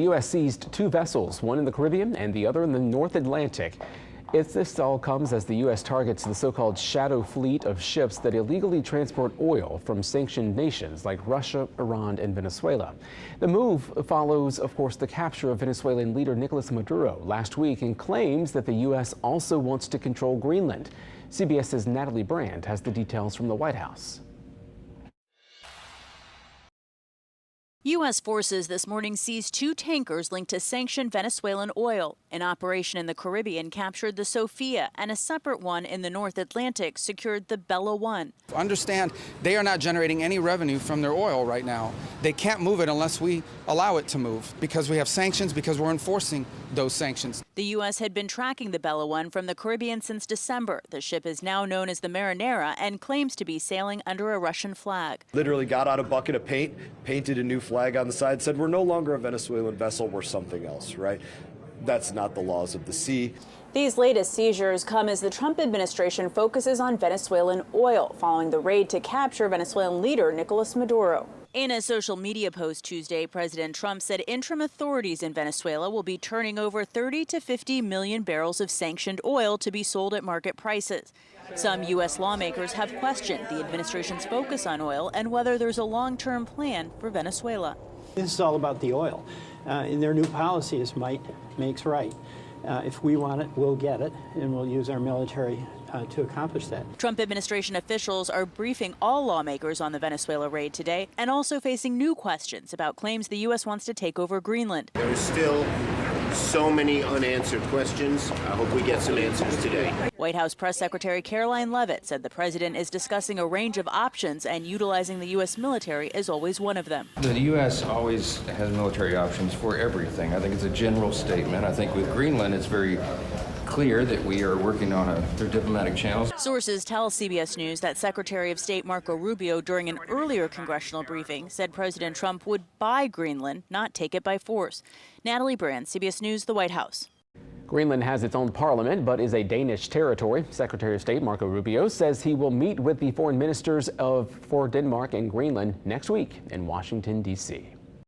The U.S. seized two vessels, one in the Caribbean and the other in the North Atlantic. This all comes as the U.S. targets the so-called shadow fleet of ships that illegally transport oil from sanctioned nations like Russia, Iran, and Venezuela. The move follows, of course, the capture of Venezuelan leader Nicolas Maduro last week and claims that the U.S. also wants to control Greenland. CBS's Natalie Brand has the details from the White House. U.S. forces this morning seized two tankers linked to sanctioned Venezuelan oil. An operation in the Caribbean captured the Sophia, and a separate one in the North Atlantic secured the Bella One. Understand, they are not generating any revenue from their oil right now. They can't move it unless we allow it to move, because we have sanctions, because we're enforcing those sanctions. The U.S. had been tracking the Bella One from the Caribbean since December. The ship is now known as the Marinera and claims to be sailing under a Russian flag. Literally got out a bucket of paint, painted a new flag on the side, said we're no longer a Venezuelan vessel, we're something else, right? That's not the laws of the sea. These latest seizures come as the Trump administration focuses on Venezuelan oil following the raid to capture Venezuelan leader Nicolas Maduro. In a social media post Tuesday, President Trump said interim authorities in Venezuela will be turning over 30 to 50 million barrels of sanctioned oil to be sold at market prices. Some U.S. lawmakers have questioned the administration's focus on oil and whether there's a long-term plan for Venezuela. This is all about the oil. In their new policy is might makes right. If we want it, we'll get it, and we'll use our military to accomplish that. Trump administration officials are briefing all lawmakers on the Venezuela raid today and also facing new questions about claims the U.S. wants to take over Greenland. There are still so many unanswered questions. I hope we get some answers today. White House Press Secretary Caroline Leavitt said the president is discussing a range of options, and utilizing the U.S. military is always one of them. The U.S. always has military options for everything. I think it's a general statement. I think with Greenland, it's very clear that we are working on their diplomatic channels. Sources tell CBS News that Secretary of State Marco Rubio, during an earlier congressional briefing, said President Trump would buy Greenland, not take it by force. Natalie Brand, CBS News, the White House. Greenland has its own parliament, but is a Danish territory. Secretary of State Marco Rubio says he will meet with the foreign ministers for Denmark and Greenland next week in Washington, D.C.